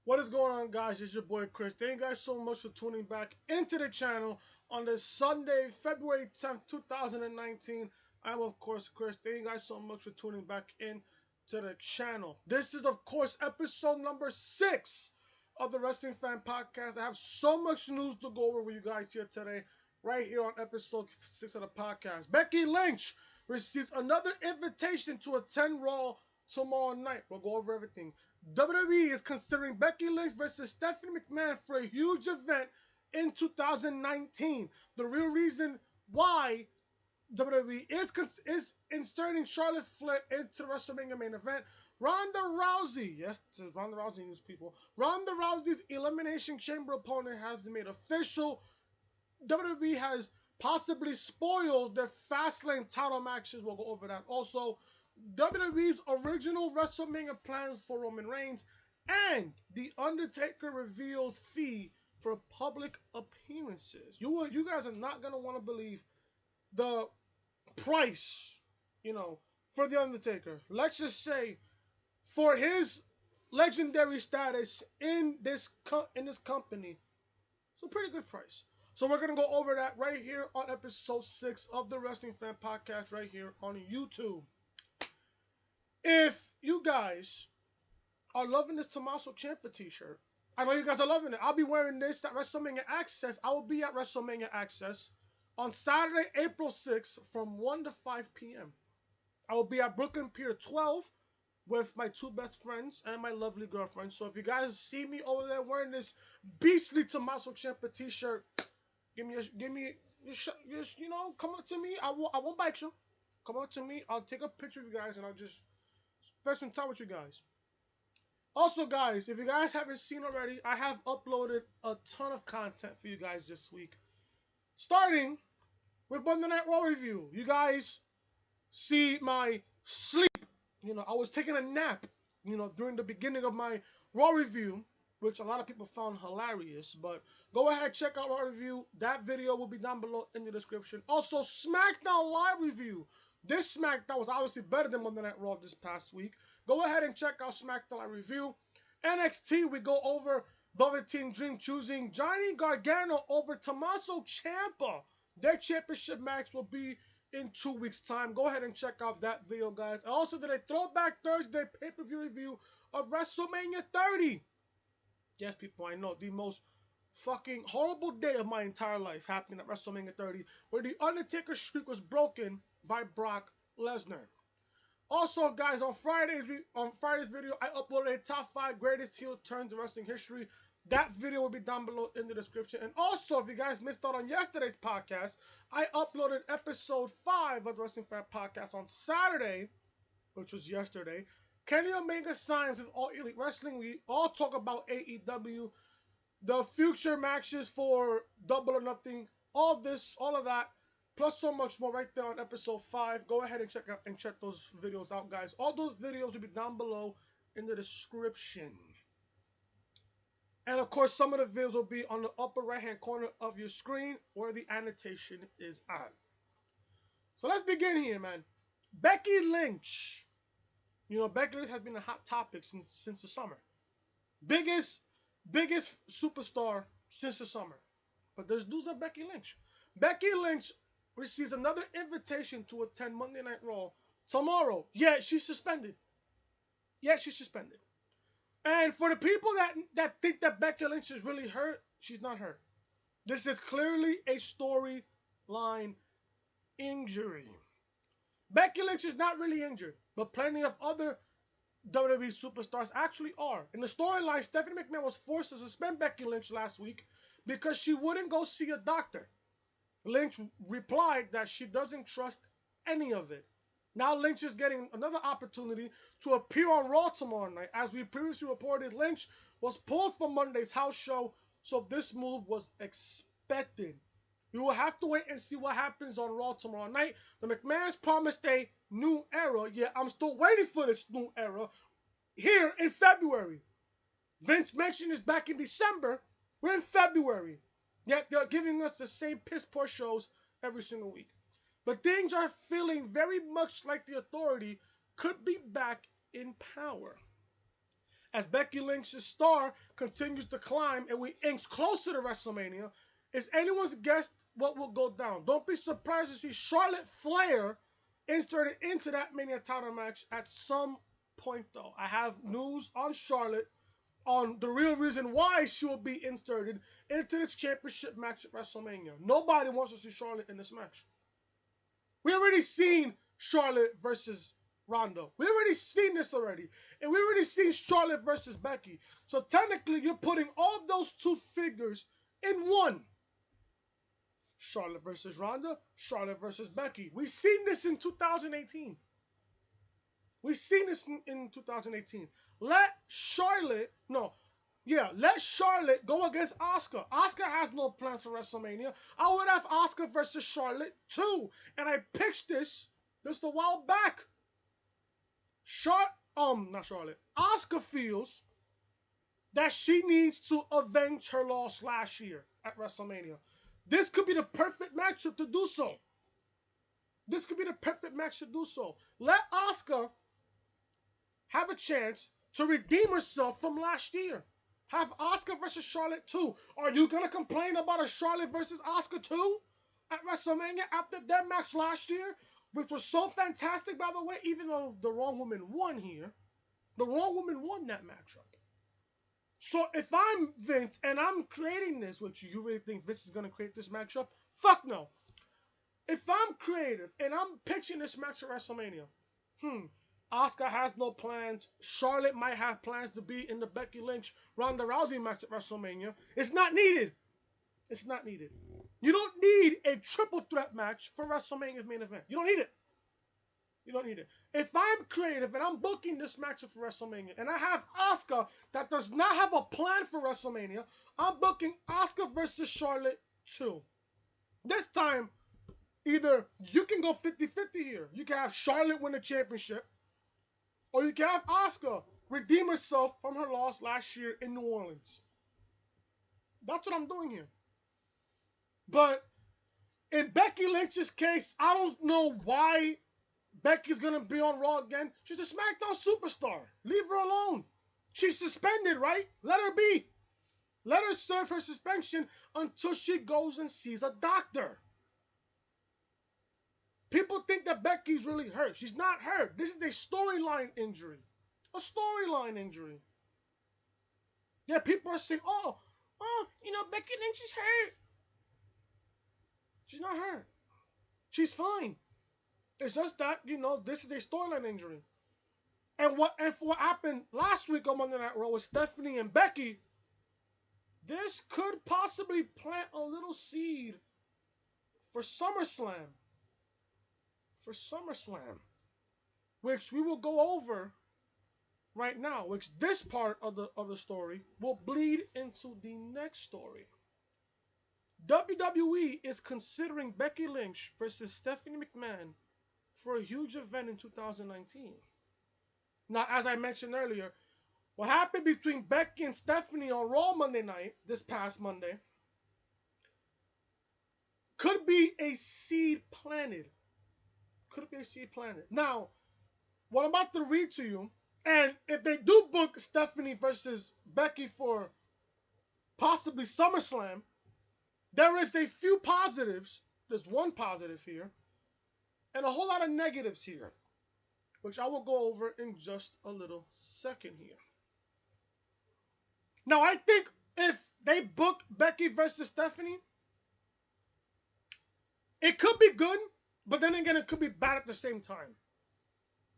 What is going on, guys? It's your boy Chris. Thank you guys so much for tuning back into the channel on this Sunday, February 10th, 2019. I'm, of course, Chris. Thank you guys so much for tuning back in to the channel. This is, of course, episode number 6 of the Wrestling Fan Podcast. I have so much news to go over with you guys here today, right here on episode 6 of the podcast. Becky Lynch receives another invitation to attend Raw tomorrow night. We'll go over everything. WWE is considering Becky Lynch versus Stephanie McMahon for a huge event in 2019. The real reason why WWE is inserting Charlotte Flair into the WrestleMania main event. Ronda Rousey, yes, Ronda Rousey news people. Ronda Rousey's Elimination Chamber opponent has been made official. WWE has possibly spoiled their Fastlane title matches. We'll go over that. Also, WWE's original WrestleMania plans for Roman Reigns, and The Undertaker reveals fee for public appearances. You guys are not gonna want to believe the price, for The Undertaker. Let's just say, for his legendary status in this company, it's a pretty good price. So we're gonna go over that right here on episode 6 of the Wrestling Fan Podcast, right here on YouTube. If you guys are loving this Tommaso Ciampa t-shirt, I know you guys are loving it. I'll be wearing this at WrestleMania Access. I will be at WrestleMania Access on Saturday, April 6th from 1 to 5 p.m. I will be at Brooklyn Pier 12 with my 2 best friends and my lovely girlfriend. So if you guys see me over there wearing this beastly Tommaso Ciampa t-shirt, come up to me. I won't bite you. Come up to me. I'll take a picture of you guys and I'll just spend some time with you guys. Also, guys, if you guys haven't seen already, I have uploaded a ton of content for you guys this week. Starting with Monday Night Raw review. You guys see my sleep. I was taking a nap, during the beginning of my Raw review, which a lot of people found hilarious. But go ahead, check out Raw review. That video will be down below in the description. Also, SmackDown Live review. This SmackDown was obviously better than Monday Night Raw this past week. Go ahead and check out SmackDown Live review. NXT, we go over Velveteen Dream choosing Johnny Gargano over Tommaso Ciampa. Their championship match will be in 2 weeks' time. Go ahead and check out that video, guys. I also did a Throwback Thursday pay-per-view review of WrestleMania 30. Yes, people, I know, the most fucking horrible day of my entire life happening at WrestleMania 30, where the Undertaker streak was broken by Brock Lesnar. Also, guys, on Friday's video, I uploaded a top 5 greatest heel turns in wrestling history. That video will be down below in the description. And also, if you guys missed out on yesterday's podcast, I uploaded episode 5 of the Wrestling Fan Podcast on Saturday, which was yesterday. Kenny Omega signs with All Elite Wrestling. We all talk about AEW, the future matches for Double or Nothing, all of that, plus so much more right there on episode 5. Go ahead and check those videos out, guys. All those videos will be down below in the description. And of course, some of the videos will be on the upper right-hand corner of your screen where the annotation is at. So let's begin here, man. Becky Lynch. Becky Lynch has been a hot topic since the summer. Biggest superstar since the summer. But there's news of Becky Lynch. Becky Lynch receives another invitation to attend Monday Night Raw tomorrow. Yeah, she's suspended. And for the people that think that Becky Lynch is really hurt, she's not hurt. This is clearly a storyline injury. Becky Lynch is not really injured, but plenty of other WWE superstars actually are. In the storyline, Stephanie McMahon was forced to suspend Becky Lynch last week because she wouldn't go see a doctor. Lynch replied that she doesn't trust any of it. Now Lynch is getting another opportunity to appear on Raw tomorrow night. As we previously reported, Lynch was pulled from Monday's house show, so this move was expected. We will have to wait and see what happens on Raw tomorrow night. The McMahons promised a new era. Yeah, I'm still waiting for this new era here in February. Vince mentioned this back in December. We're in February. Yet they're giving us the same piss poor shows every single week. But things are feeling very much like the Authority could be back in power. as Becky Lynch's star continues to climb and we inch closer to WrestleMania, it's anyone's guess what will go down. Don't be surprised to see Charlotte Flair inserted into that Mania title match at some point, though. I have news on Charlotte on the real reason why she will be inserted into this championship match at WrestleMania. Nobody wants to see Charlotte in this match. We already seen Charlotte versus Ronda. We already seen this already. And we already seen Charlotte versus Becky. So technically, you're putting all those two figures in one. Charlotte versus Ronda, Charlotte versus Becky. We've seen this in 2018. We've seen this in 2018. Let Charlotte go against Asuka. Asuka has no plans for WrestleMania. I would have Asuka versus Charlotte too. And I pitched this just a while back. Asuka feels that she needs to avenge her loss last year at WrestleMania. This could be the perfect matchup to do so. Let Asuka have a chance to redeem herself from last year. Have Asuka versus Charlotte too. Are you going to complain about a Charlotte versus Asuka too at WrestleMania after their match last year, which was so fantastic, by the way, even though the wrong woman won here. The wrong woman won that matchup. So if I'm Vince and I'm creating this, which you really think Vince is going to create this matchup? Fuck no. If I'm creative and I'm pitching this match at WrestleMania, Asuka has no plans. Charlotte might have plans to be in the Becky Lynch Ronda Rousey match at WrestleMania. It's not needed. It's not needed. You don't need a triple threat match for WrestleMania's main event. You don't need it. You don't need it. If I'm creative and I'm booking this matchup for WrestleMania and I have Asuka that does not have a plan for WrestleMania, I'm booking Asuka versus Charlotte too. This time, either you can go 50-50 here. You can have Charlotte win the championship, or you can have Asuka redeem herself from her loss last year in New Orleans. That's what I'm doing here. But in Becky Lynch's case, I don't know why Becky's going to be on Raw again. She's a SmackDown superstar. Leave her alone. She's suspended, right? Let her be. Let her serve her suspension until she goes and sees a doctor. People think that Becky's really hurt. She's not hurt. This is a storyline injury. A storyline injury. Yeah, people are saying, Becky Lynch is hurt. She's not hurt. She's fine. It's just that, this is a storyline injury. And what happened last week on Monday Night Raw with Stephanie and Becky, this could possibly plant a little seed for SummerSlam. Which we will go over right now, which this part of the story will bleed into the next story. WWE is considering Becky Lynch versus Stephanie McMahon for a huge event in 2019. Now, as I mentioned earlier, what happened between Becky and Stephanie on Raw Monday night, this past Monday, could be a seed planted. Now, what I'm about to read to you, and if they do book Stephanie versus Becky for possibly SummerSlam, there is a few positives. There's one positive here, and a whole lot of negatives here, which I will go over in just a little second here. Now, I think if they book Becky versus Stephanie, it could be good, but then again, it could be bad at the same time.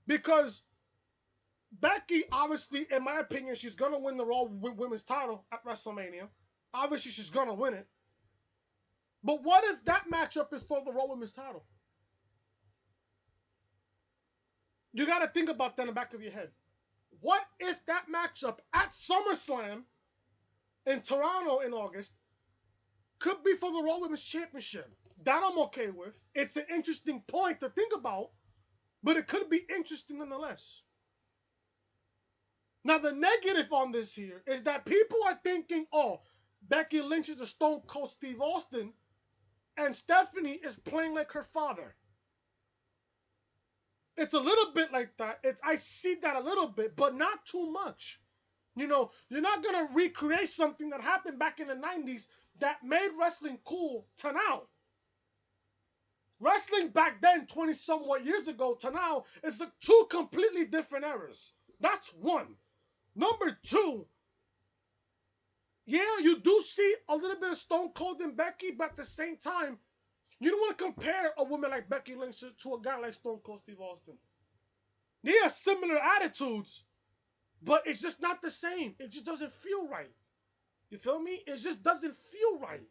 Because Becky, obviously, in my opinion, she's going to win the Raw Women's title at WrestleMania. Obviously, she's going to win it. But what if that matchup is for the Raw Women's title? You got to think about that in the back of your head. What if that matchup at SummerSlam in Toronto in August could be for the Raw Women's Championship? That I'm okay with. It's an interesting point to think about, but it could be interesting nonetheless. Now, the negative on this here is that people are thinking, Becky Lynch is a Stone Cold Steve Austin, and Stephanie is playing like her father. It's a little bit like that. I see that a little bit, but not too much. You know, you're not gonna recreate something that happened back in the 90s that made wrestling cool to now. Wrestling back then, 20 somewhat years ago to now, is two completely different eras. That's one. Number two, yeah, you do see a little bit of Stone Cold and Becky, but at the same time, you don't want to compare a woman like Becky Lynch to a guy like Stone Cold Steve Austin. They have similar attitudes, but it's just not the same. It just doesn't feel right. You feel me? It just doesn't feel right.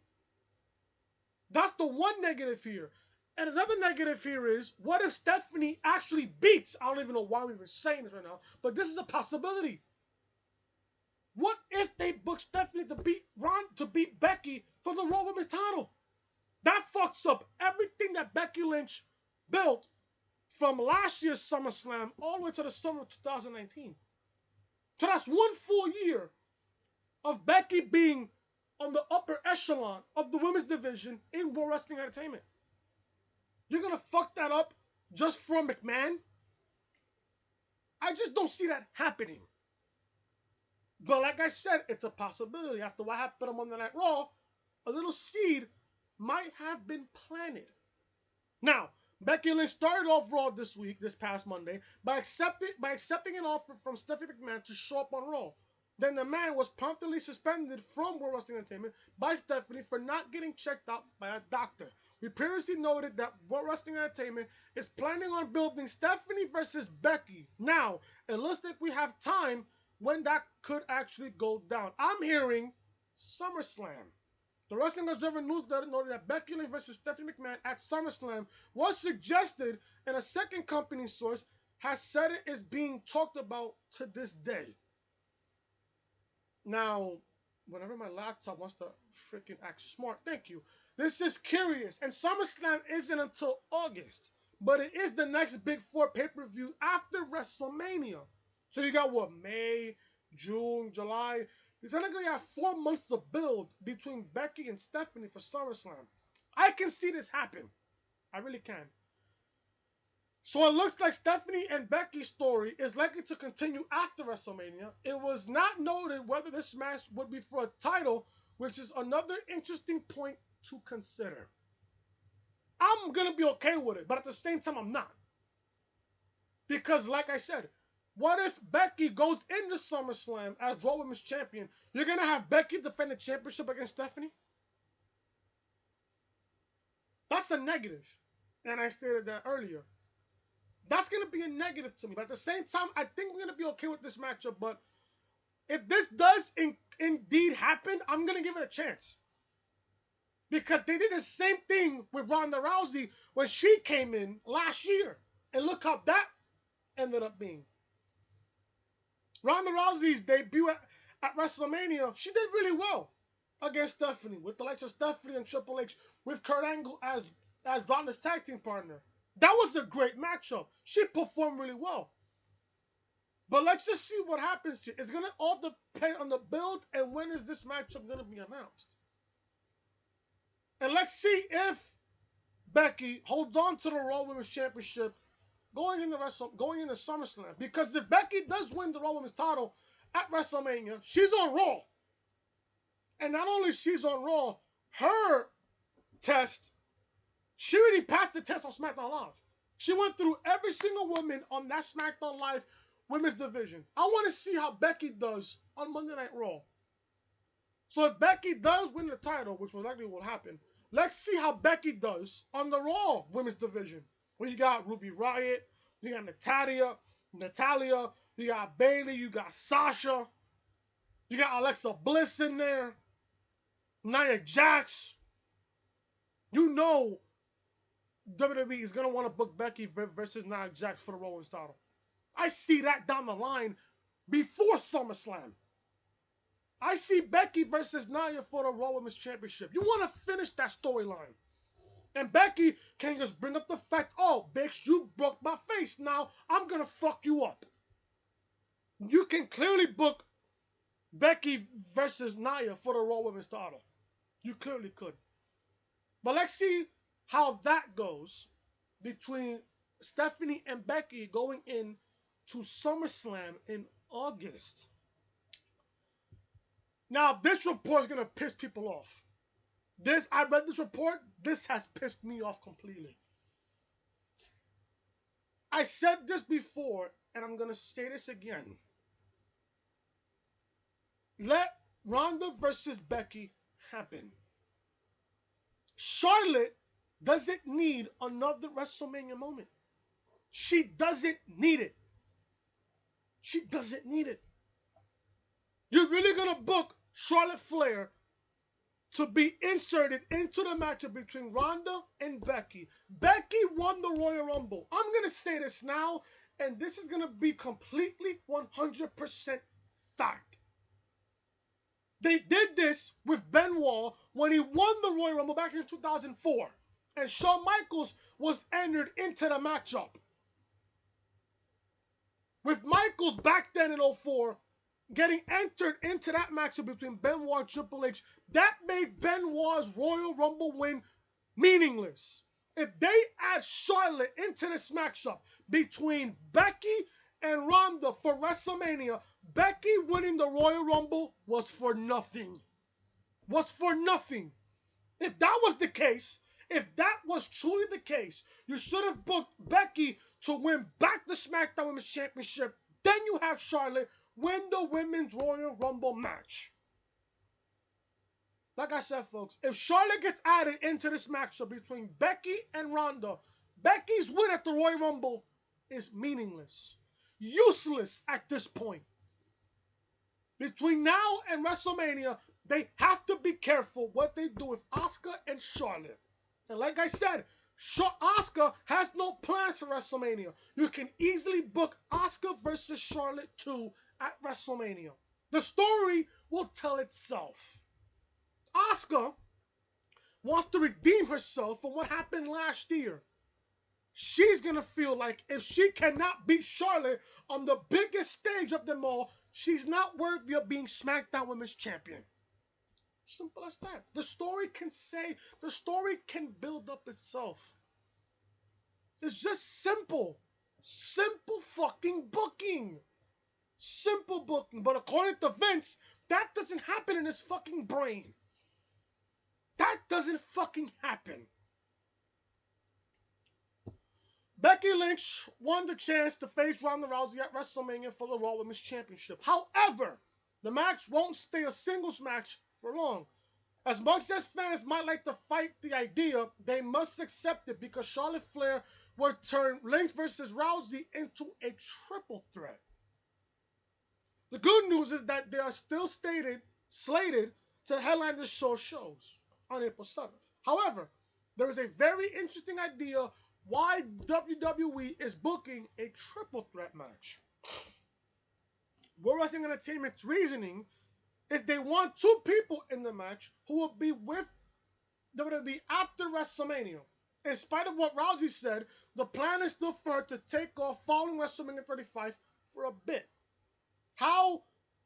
That's the one negative here. And another negative here is, what if Stephanie actually beats? I don't even know why I'm even saying this right now, but this is a possibility. What if they book Stephanie to beat Becky for the Raw Women's title? That fucks up everything that Becky Lynch built from last year's SummerSlam all the way to the summer of 2019. So that's one full year of Becky being on the upper echelon of the women's division in World Wrestling Entertainment. You're going to fuck that up just for McMahon? I just don't see that happening. But like I said, it's a possibility. After what happened on Monday Night Raw, a little seed might have been planted. Now, Becky Lynch started off Raw this past Monday, by accepting an offer from Stephanie McMahon to show up on Raw. Then the man was promptly suspended from World Wrestling Entertainment by Stephanie for not getting checked out by a doctor. We previously noted that World Wrestling Entertainment is planning on building Stephanie versus Becky. Now, it looks like we have time when that could actually go down. I'm hearing SummerSlam. The Wrestling Observer Newsletter noted that Becky Lynch versus Stephanie McMahon at SummerSlam was suggested, and a second company source has said it is being talked about to this day. Now, whenever my laptop wants to freaking act smart, thank you. This is curious, and SummerSlam isn't until August, but it is the next Big Four pay-per-view after WrestleMania. So you got what, May, June, July? You technically have 4 months to build between Becky and Stephanie for SummerSlam. I can see this happen. I really can. So it looks like Stephanie and Becky's story is likely to continue after WrestleMania. It was not noted whether this match would be for a title, which is another interesting point to consider. I'm going to be okay with it, but at the same time, I'm not. Because like I said, what if Becky goes into SummerSlam as Raw Women's Champion? You're going to have Becky defend the championship against Stephanie? That's a negative. And I stated that earlier. That's going to be a negative to me. But at the same time, I think we're going to be okay with this matchup. But if this does indeed happen, I'm going to give it a chance. Because they did the same thing with Ronda Rousey when she came in last year. And look how that ended up being. Ronda Rousey's debut at WrestleMania, she did really well against Stephanie, with the likes of Stephanie and Triple H, with Kurt Angle as Ronda's tag team partner. That was a great matchup. She performed really well. But let's just see what happens here. It's going to all depend on the build and when is this matchup going to be announced. And let's see if Becky holds on to the Raw Women's Championship going into SummerSlam. Because if Becky does win the Raw Women's title at WrestleMania, she's on Raw. And not only she's on Raw, her test, she already passed the test on SmackDown Live. She went through every single woman on that SmackDown Live women's division. I want to see how Becky does on Monday Night Raw. So if Becky does win the title, which most likely will happen, let's see how Becky does on the Raw women's division. Well, you got Ruby Riott, you got Natalia, you got Bayley, you got Sasha, you got Alexa Bliss in there, Nia Jax. You know WWE is going to want to book Becky versus Nia Jax for the Raw Women's title. I see that down the line before SummerSlam. I see Becky versus Nia for the Raw Women's Championship. You want to finish that storyline. And Becky can just bring up the fact, oh, bitch, you broke my face. Now I'm going to fuck you up. You can clearly book Becky versus Nia for the Raw Women's title. You clearly could. But let's see how that goes between Stephanie and Becky going in to SummerSlam in August. Now, this report is going to piss people off. I read this report. This has pissed me off completely. I said this before, and I'm going to say this again. Let Ronda versus Becky happen. Charlotte doesn't need another WrestleMania moment. She doesn't need it. She doesn't need it. You're really going to book Charlotte Flair to be inserted into the matchup between Ronda and Becky. Becky won the Royal Rumble. I'm going to say this now, and this is going to be completely 100% fact. They did this with Benoit when he won the Royal Rumble back in 2004, and Shawn Michaels was entered into the matchup. With Michaels back then in 2004, getting entered into that matchup between Benoit and Triple H, that made Benoit's Royal Rumble win meaningless. If they add Charlotte into this matchup between Becky and Ronda for WrestleMania, Becky winning the Royal Rumble was for nothing. Was for nothing. If that was the case, if that was truly the case, you should have booked Becky to win back the SmackDown Women's Championship. Then you have Charlotte win the Women's Royal Rumble match. Like I said, folks, if Charlotte gets added into this matchup between Becky and Ronda, Becky's win at the Royal Rumble is meaningless. Useless at this point. Between now and WrestleMania, they have to be careful what they do with Asuka and Charlotte. And like I said, Asuka has no plans for WrestleMania. You can easily book Asuka versus Charlotte 2 at WrestleMania. The story will tell itself. Asuka wants to redeem herself from what happened last year. She's going to feel like if she cannot beat Charlotte on the biggest stage of them all, she's not worthy of being SmackDown Women's Champion. Simple as that. The story can build up itself. It's just simple. Simple fucking booking. Simple booking. But according to Vince, that doesn't happen in his fucking brain. That doesn't fucking happen. Becky Lynch won the chance to face Ronda Rousey at WrestleMania for the Raw Women's Championship. However, the match won't stay a singles match for long. As much as fans might like to fight the idea, they must accept it because Charlotte Flair will turn Lynch versus Rousey into a triple threat. The good news is that they are still slated to headline the shows on April 7th. However, there is a very interesting idea why WWE is booking a triple threat match. World Wrestling Entertainment's reasoning is they want two people in the match who will be with WWE after WrestleMania. In spite of what Rousey said, the plan is still for her to take off following WrestleMania 35 for a bit. How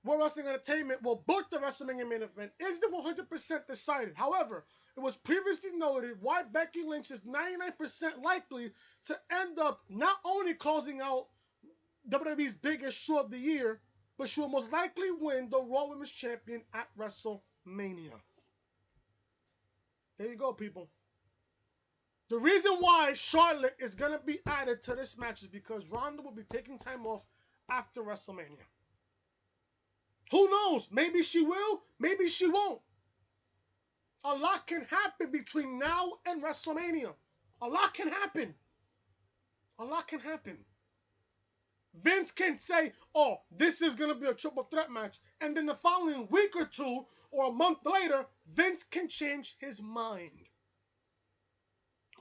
World Wrestling Entertainment will book the WrestleMania main event isn't 100% decided. However, it was previously noted why Becky Lynch is 99% likely to end up not only closing out WWE's biggest show of the year, but she will most likely win the Raw Women's Champion at WrestleMania. There you go, people. The reason why Charlotte is going to be added to this match is because Ronda will be taking time off after WrestleMania. Who knows? Maybe she will, maybe she won't. A lot can happen between now and WrestleMania. A lot can happen. A lot can happen. Vince can say, oh, this is going to be a triple threat match. And then the following week or two or a month later, Vince can change his mind.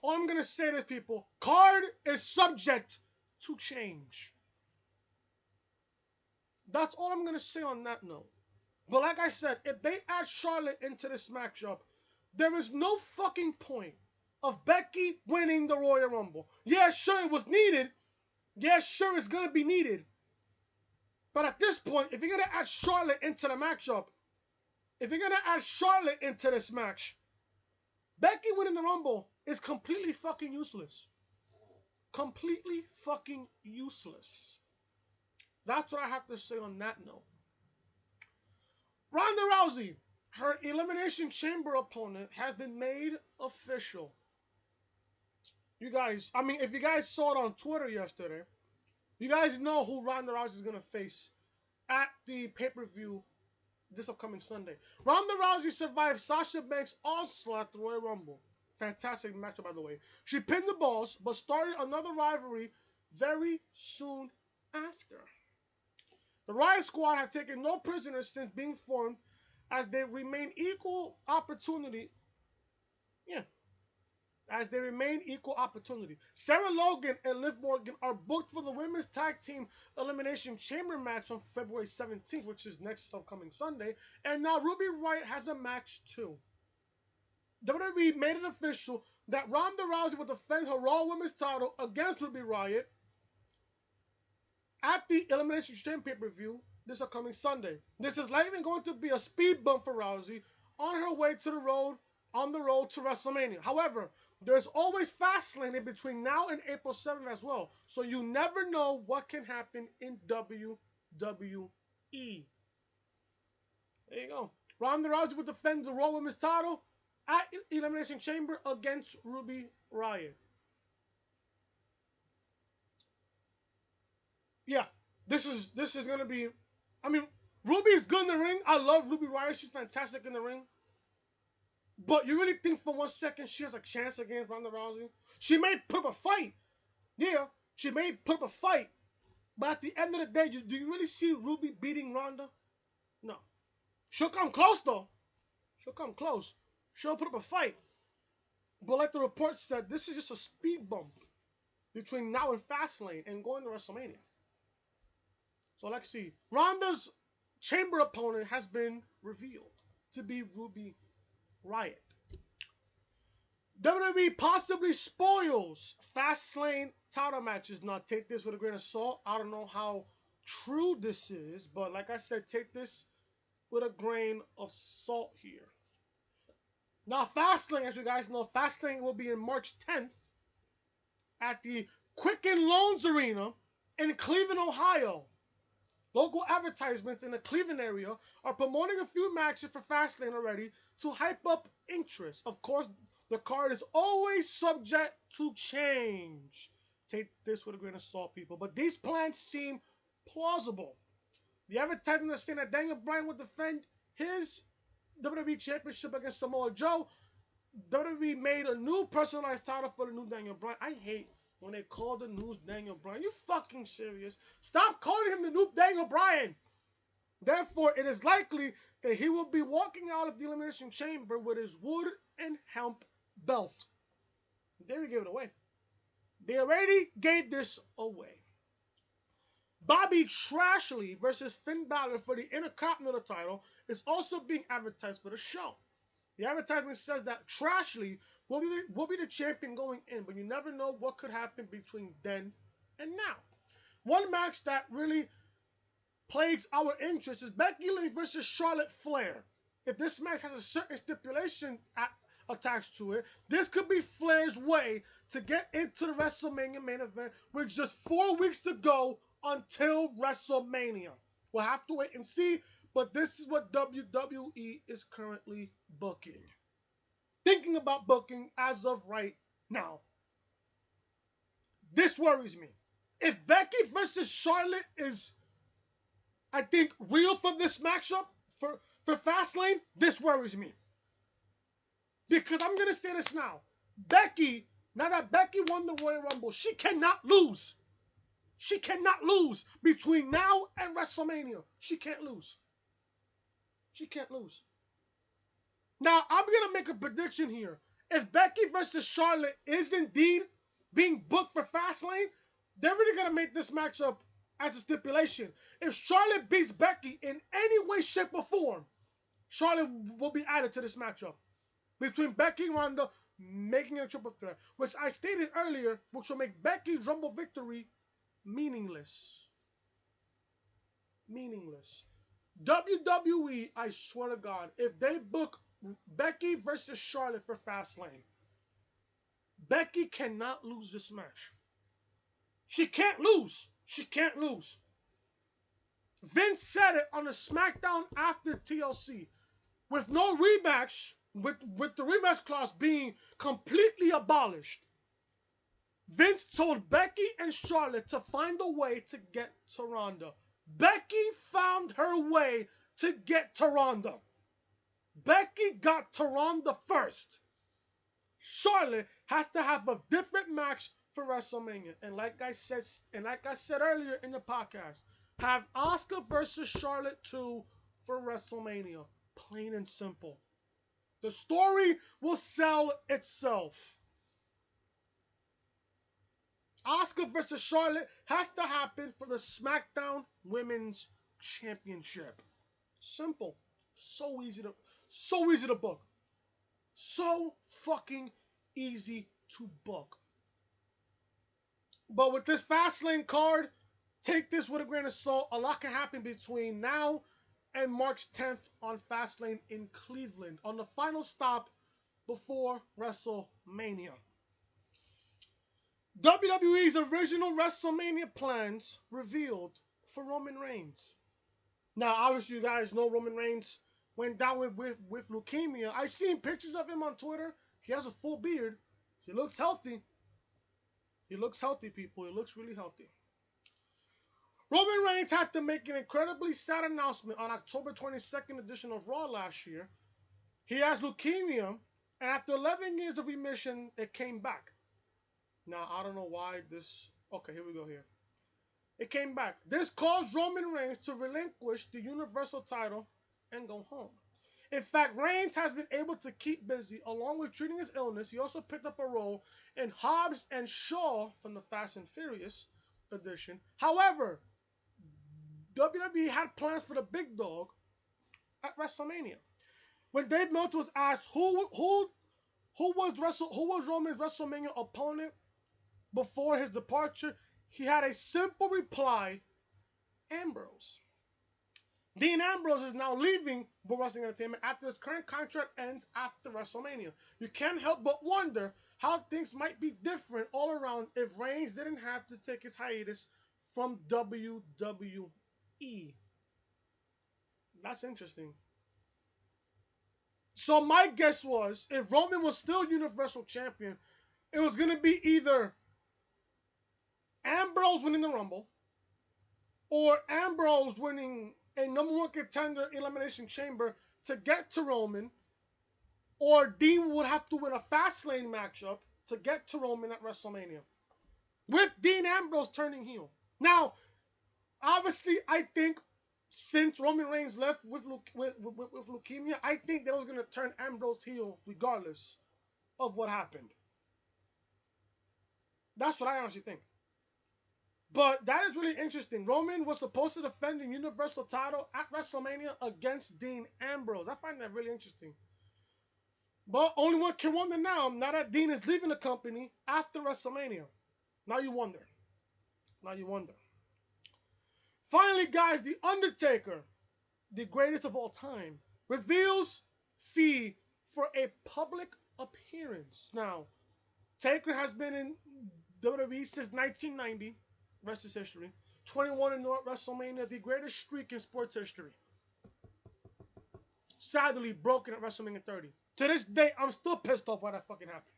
All I'm going to say is, people, card is subject to change. That's all I'm going to say on that note. But like I said, if they add Charlotte into this matchup, there is no fucking point of Becky winning the Royal Rumble. Yeah, sure, it was needed. Yeah, sure, it's going to be needed. But at this point, if you're going to add Charlotte into the matchup, if you're going to add Charlotte into this match, Becky winning the Rumble is completely fucking useless. Completely fucking useless. That's what I have to say on that note. Ronda Rousey, her Elimination Chamber opponent, has been made official. You guys, I mean, if you guys saw it on Twitter yesterday, you guys know who Ronda Rousey is going to face at the pay-per-view this upcoming Sunday. Ronda Rousey survived Sasha Banks' onslaught at the Royal Rumble. Fantastic matchup, by the way. She pinned the Boss, but started another rivalry very soon after. The Riot Squad has taken no prisoners since being formed, as they remain equal opportunity. Sarah Logan and Liv Morgan are booked for the Women's Tag Team Elimination Chamber match on February 17th, which is next upcoming Sunday. And now Ruby Riott has a match too. WWE made it official that Ronda Rousey will defend her Raw Women's title against Ruby Riott at the Elimination Chamber pay-per-view this upcoming Sunday. This is likely going to be a speed bump for Rousey on her way to the road to WrestleMania. However, there's always Fastlane in between now and April 7th as well, so you never know what can happen in WWE. There you go. Ronda Rousey will defend the Raw Women's title at Elimination Chamber against Ruby Riott. Yeah, this is gonna be. I mean, Ruby is good in the ring. I love Ruby Riott. She's fantastic in the ring. But you really think for 1 second she has a chance against Ronda Rousey? She may put up a fight. Yeah, she may put up a fight. But at the end of the day, do you really see Ruby beating Ronda? No. She'll come close, though. She'll come close. She'll put up a fight. But like the report said, this is just a speed bump between now and Fastlane and going to WrestleMania. So let's see. Ronda's chamber opponent has been revealed to be Ruby Riott. WWE possibly spoils Fastlane title matches. Now, take this with a grain of salt. I don't know how true this is, but like I said, take this with a grain of salt here. Now, Fastlane, as you guys know, Fastlane will be in March 10th at the Quicken Loans Arena in Cleveland, Ohio. Local advertisements in the Cleveland area are promoting a few matches for Fastlane already to hype up interest. Of course, the card is always subject to change. Take this with a grain of salt, people. But these plans seem plausible. The advertisement is saying that Daniel Bryan will defend his WWE Championship against Samoa Joe. WWE made a new personalized title for the new Daniel Bryan. I hate when they call the new Daniel Bryan. You fucking serious? Stop calling him the new Daniel Bryan. Therefore, it is likely that he will be walking out of the Elimination Chamber with his wood and hemp belt. They already gave it away. They already gave this away. Bobby Trashley versus Finn Balor for the Intercontinental title is also being advertised for the show. The advertisement says that Trashley will be the champion going in, but you never know what could happen between then and now. One match that really plagues our interest is Becky Lynch versus Charlotte Flair. If this match has a certain stipulation attached to it, this could be Flair's way to get into the WrestleMania main event with just 4 weeks to go until WrestleMania. We'll have to wait and see, but this is what WWE is currently booking. Thinking about booking as of right now. This worries me. If Becky versus Charlotte is, I think, real for this matchup, for Fastlane, this worries me. Because I'm going to say this now. Becky, now that Becky won the Royal Rumble, she cannot lose. She cannot lose between now and WrestleMania. She can't lose. She can't lose. Now, I'm going to make a prediction here. If Becky versus Charlotte is indeed being booked for Fastlane, they're really going to make this matchup as a stipulation. If Charlotte beats Becky in any way, shape, or form, Charlotte will be added to this matchup between Becky and Ronda, making it a triple threat, which I stated earlier, which will make Becky's Rumble victory meaningless. Meaningless. WWE, I swear to God, if they book Becky versus Charlotte for Fastlane, Becky cannot lose this match. She can't lose. She can't lose. Vince said it on the SmackDown after TLC. with no rematch, with the rematch clause being completely abolished, Vince told Becky and Charlotte to find a way to get to Ronda. Becky found her way to get to Ronda. Becky got to Ronda first. Charlotte has to have a different match for WrestleMania. And like I said earlier in the podcast, have Asuka versus Charlotte 2 for WrestleMania. Plain and simple. The story will sell itself. Asuka versus Charlotte has to happen for the SmackDown Women's Championship. Simple. So easy to book. So fucking easy to book. But with this Fastlane card, take this with a grain of salt. A lot can happen between now and March 10th on Fastlane in Cleveland, on the final stop before WrestleMania. WWE's original WrestleMania plans revealed for Roman Reigns. Now, obviously, you guys know Roman Reigns went down with leukemia. I've seen pictures of him on Twitter. He has a full beard. He looks healthy. He looks healthy, people. He looks really healthy. Roman Reigns had to make an incredibly sad announcement on October 22nd edition of Raw last year. He has leukemia, and after 11 years of remission, it came back. Now, I don't know why this... Okay, here we go here. It came back. This caused Roman Reigns to relinquish the Universal title and go home. In fact, Reigns has been able to keep busy. Along with treating his illness, he also picked up a role in Hobbs and Shaw from the Fast and Furious edition. However, WWE had plans for the big dog at WrestleMania. When Dave Meltzer was asked who was Roman's WrestleMania opponent before his departure, he had a simple reply: Ambrose. Dean Ambrose is now leaving World Wrestling Entertainment after his current contract ends after WrestleMania. You can't help but wonder how things might be different all around if Reigns didn't have to take his hiatus from WWE. That's interesting. So my guess was, if Roman was still Universal Champion, it was going to be either Ambrose winning the Rumble, or Ambrose winning a number one contender Elimination Chamber to get to Roman, or Dean would have to win a Fastlane matchup to get to Roman at WrestleMania, with Dean Ambrose turning heel. Now, obviously, I think since Roman Reigns left with leukemia, I think they was going to turn Ambrose heel regardless of what happened. That's what I honestly think. But that is really interesting. Roman was supposed to defend the Universal title at WrestleMania against Dean Ambrose. I find that really interesting. But only one can wonder now that Dean is leaving the company after WrestleMania. Now you wonder. Finally, guys, The Undertaker, the greatest of all time, reveals fee for a public appearance. Now, Taker has been in WWE since 1990. Rest is history. 21 in WrestleMania, the greatest streak in sports history. Sadly broken at WrestleMania 30. To this day, I'm still pissed off why that fucking happened.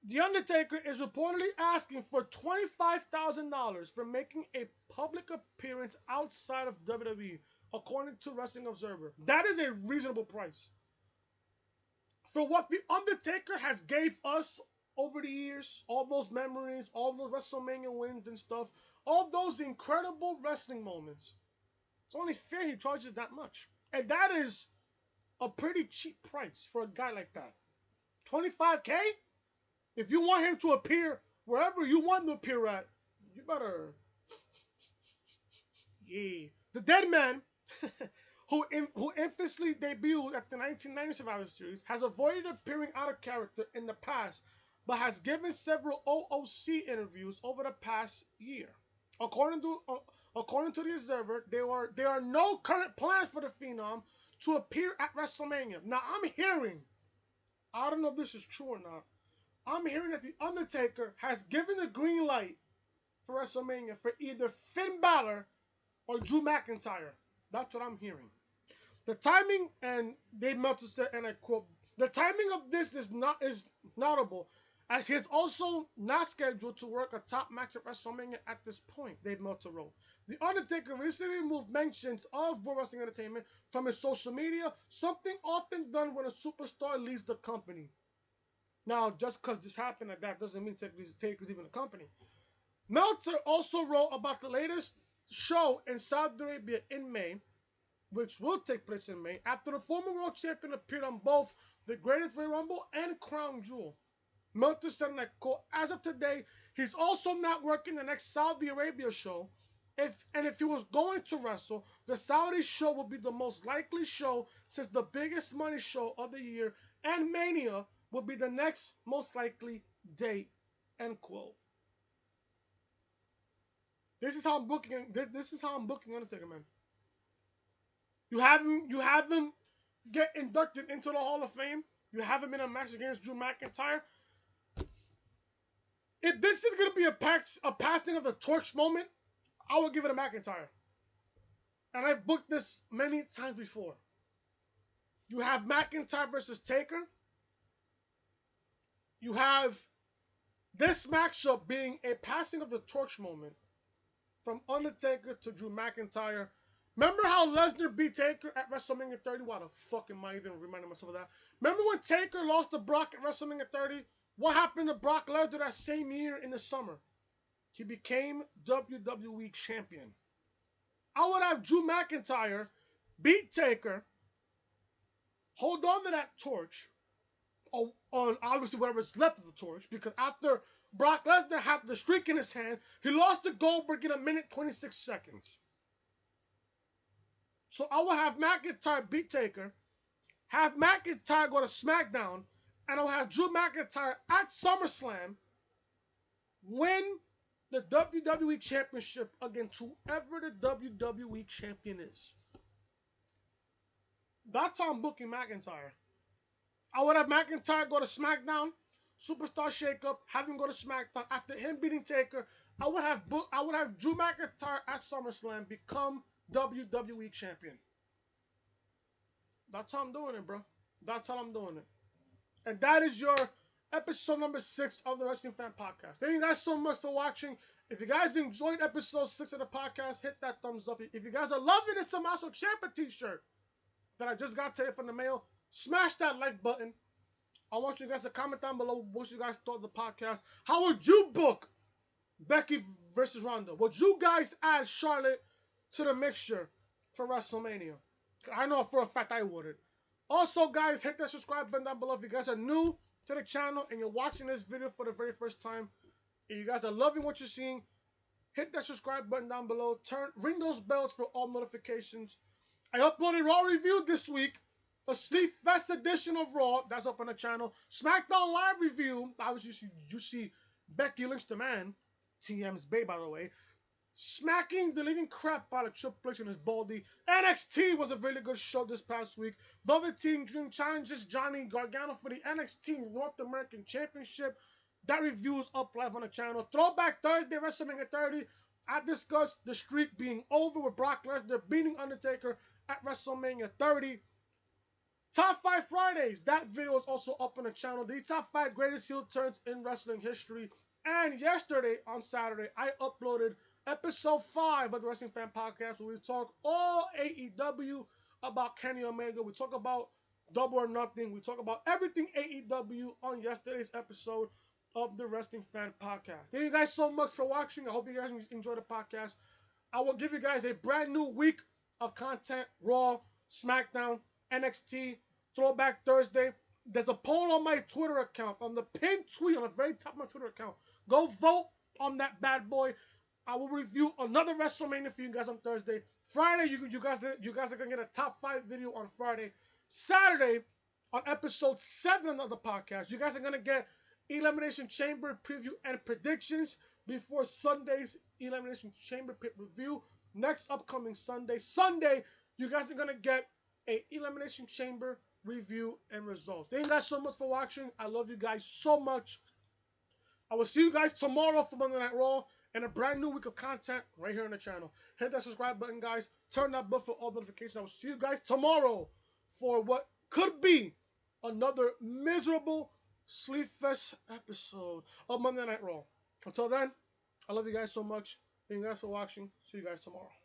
The Undertaker is reportedly asking for $25,000 for making a public appearance outside of WWE, according to Wrestling Observer. That is a reasonable price. For what The Undertaker has gave us over the years, all those memories, all those WrestleMania wins and stuff, all those incredible wrestling moments, it's only fair he charges that much. And that is a pretty cheap price for a guy like that. $25K? If you want him to appear wherever you want him to appear at, you better... Yeah. The Dead Man, who infamously debuted at the 1990 Survivor Series, has avoided appearing out of character in the past, but has given several OOC interviews over the past year. According to the Observer, there are no current plans for the Phenom to appear at WrestleMania. Now, I'm hearing, I don't know if this is true or not, I'm hearing that The Undertaker has given the green light for WrestleMania for either Finn Balor or Drew McIntyre. That's what I'm hearing. The timing, and Dave Meltzer said, and I quote, the timing of this is notable, as he is also not scheduled to work a top match at WrestleMania at this point, Dave Meltzer wrote. The Undertaker recently removed mentions of World Wrestling Entertainment from his social media, something often done when a superstar leaves the company. Now, just because this happened like that doesn't mean Taker's leaving the company. Meltzer also wrote about the latest show in Saudi Arabia in May, which will take place in May, after the former world champion appeared on both the Greatest Royal Rumble and Crown Jewel. Meltzer said, and I quote, as of today, he's also not working the next Saudi Arabia show. If he was going to wrestle, the Saudi show will be the most likely show since the biggest money show of the year, and Mania will be the next most likely date, end quote. This is how I'm booking. This is how I'm booking Undertaker, man. You have him get inducted into the Hall of Fame. You have him in a match against Drew McIntyre. If this is gonna be a passing of the torch moment, I will give it to McIntyre. And I've booked this many times before. You have McIntyre versus Taker. You have this matchup being a passing of the torch moment from Undertaker to Drew McIntyre. Remember how Lesnar beat Taker at WrestleMania 30? Why the fuck am I even reminding myself of that? Remember when Taker lost to Brock at WrestleMania 30? What happened to Brock Lesnar that same year in the summer? He became WWE Champion. I would have Drew McIntyre beat Taker, hold on to that torch, on obviously whatever's left of the torch, because after Brock Lesnar had the streak in his hand, he lost to Goldberg in 1:26. So I will have McIntyre beat Taker, have McIntyre go to SmackDown, and I'll have Drew McIntyre at SummerSlam win the WWE Championship against whoever the WWE Champion is. That's how I'm booking McIntyre. I would have McIntyre go to SmackDown, Superstar Shakeup, have him go to SmackDown. After him beating Taker, I would have Drew McIntyre at SummerSlam become WWE Champion. That's how I'm doing it, bro. That's how I'm doing it. And that is your episode number 6 of the Wrestling Fan Podcast. Thank you guys so much for watching. If you guys enjoyed episode 6 of the podcast, hit that thumbs up. If you guys are loving this Tommaso Ciampa t-shirt that I just got today from the mail, smash that like button. I want you guys to comment down below what you guys thought of the podcast. How would you book Becky versus Ronda? Would you guys add Charlotte to the mixture for WrestleMania? I know for a fact I wouldn't. Also, guys, hit that subscribe button down below if you guys are new to the channel and you're watching this video for the very first time. If you guys are loving what you're seeing, hit that subscribe button down below. Ring those bells for all notifications. I uploaded Raw review this week. A Sleep Fest edition of Raw. That's up on the channel. SmackDown Live review. Obviously, you see Becky Lynch, the man. TM's bae, by the way. Smacking the living crap out of Triple H and his baldy. NXT was a really good show this past week. Velveteen Dream challenges Johnny Gargano for the NXT North American Championship. That review is up live on the channel. Throwback Thursday, WrestleMania 30. I discussed the streak being over with Brock Lesnar beating Undertaker at WrestleMania 30. Top 5 Fridays. That video is also up on the channel. The top 5 greatest heel turns in wrestling history. And yesterday, on Saturday, I uploaded episode 5 of the Wrestling Fan Podcast, where we talk all AEW about Kenny Omega. We talk about Double or Nothing. We talk about everything AEW on yesterday's episode of the Wrestling Fan Podcast. Thank you guys so much for watching. I hope you guys enjoyed the podcast. I will give you guys a brand new week of content. Raw, SmackDown, NXT, Throwback Thursday. There's a poll on my Twitter account, on the pinned tweet on the very top of my Twitter account. Go vote on that bad boy. I will review another WrestleMania for you guys on Thursday. Friday, you guys are going to get a top 5 video on Friday. Saturday, on episode 7 of the podcast, you guys are going to get Elimination Chamber preview and predictions before Sunday's Elimination Chamber pit review. Next upcoming Sunday. Sunday, you guys are going to get a Elimination Chamber review and results. Thank you guys so much for watching. I love you guys so much. I will see you guys tomorrow for Monday Night Raw and a brand new week of content right here on the channel. Hit that subscribe button, guys. Turn that bell for all notifications. I will see you guys tomorrow for what could be another miserable Sleep Fest episode of Monday Night Raw. Until then, I love you guys so much. Thank you guys for watching. See you guys tomorrow.